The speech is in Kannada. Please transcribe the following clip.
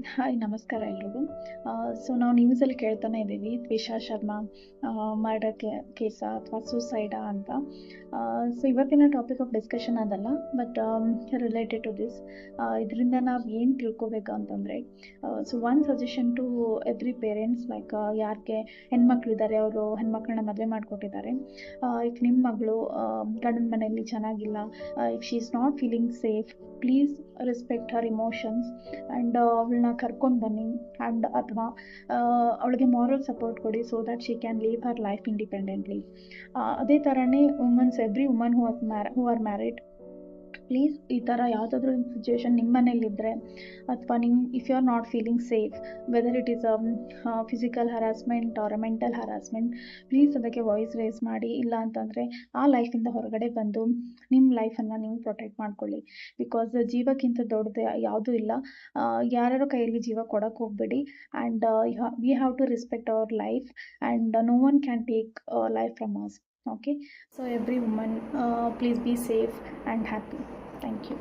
ಹಾಯ್ ನಮಸ್ಕಾರ ಎಲ್ರಿಗೂ. ಸೊ ನಾವು ನ್ಯೂಸಲ್ಲಿ ಕೇಳ್ತಾನೆ ಇದ್ದೀವಿ ತ್ವಿಷಾ ಶರ್ಮಾ ಮರ್ಡರ್ ಕೇಸಾ ಅಥವಾ ಸೂಸೈಡಾ ಅಂತ. ಸೊ ಇವತ್ತಿನ ಟಾಪಿಕ್ ಆಫ್ ಡಿಸ್ಕಷನ್ ಅದಲ್ಲ, ಬಟ್ ರಿಲೇಟೆಡ್ ಟು ದಿಸ್ ಇದರಿಂದ ನಾವು ಏನು ತಿಳ್ಕೊಬೇಕು ಅಂತಂದರೆ, so one suggestion to every parents, like ಯಾರಿಗೆ ಹೆಣ್ಮಕ್ಳಿದ್ದಾರೆ ಅವರು ಹೆಣ್ಮಕ್ಳನ್ನ ಮದುವೆ ಮಾಡಿಕೊಟ್ಟಿದ್ದಾರೆ. ಈಗ ನಿಮ್ಮ ಮಗಳು ಗಂಡನ ಮನೆಯಲ್ಲಿ ಚೆನ್ನಾಗಿಲ್ಲ, if she is not feeling safe, please respect her emotions and ಅವಳನ್ನ ಕರ್ಕೊಂಡು ಬನ್ನಿ. ಆ್ಯಂಡ್ ಅಥವಾ ಅವಳಿಗೆ ಮಾರಲ್ ಸಪೋರ್ಟ್ ಕೊಡಿ, so that she can live her life independently. ಅದೇ ಥರನೇ every woman who are married, please ಈ ಥರ ಯಾವುದಾದ್ರೂ ಸಿಚುವೇಶನ್ ನಿಮ್ಮ ಮನೇಲಿದ್ದರೆ, ಅಥವಾ if you are not feeling safe, whether it is physical harassment or mental harassment, please ಅದಕ್ಕೆ ವಾಯ್ಸ್ ರೇಸ್ ಮಾಡಿ. ಇಲ್ಲ ಅಂತಂದರೆ ಆ ಲೈಫಿಂದ ಹೊರಗಡೆ ಬಂದು ನಿಮ್ಮ ಲೈಫನ್ನು ನೀವು ಪ್ರೊಟೆಕ್ಟ್ ಮಾಡ್ಕೊಳ್ಳಿ. ಬಿಕಾಸ್ ಜೀವಕ್ಕಿಂತ ದೊಡ್ಡದು ಯಾವುದೂ ಇಲ್ಲ. ಯಾರ್ಯಾರೋ ಕೈಯಲ್ಲಿ ಜೀವ ಕೊಡೋಕ್ಕೆ ಹೋಗಬೇಡಿ. And we have to respect our life and no one can take life from us. Okay, so every woman, please be safe and happy. Thank you.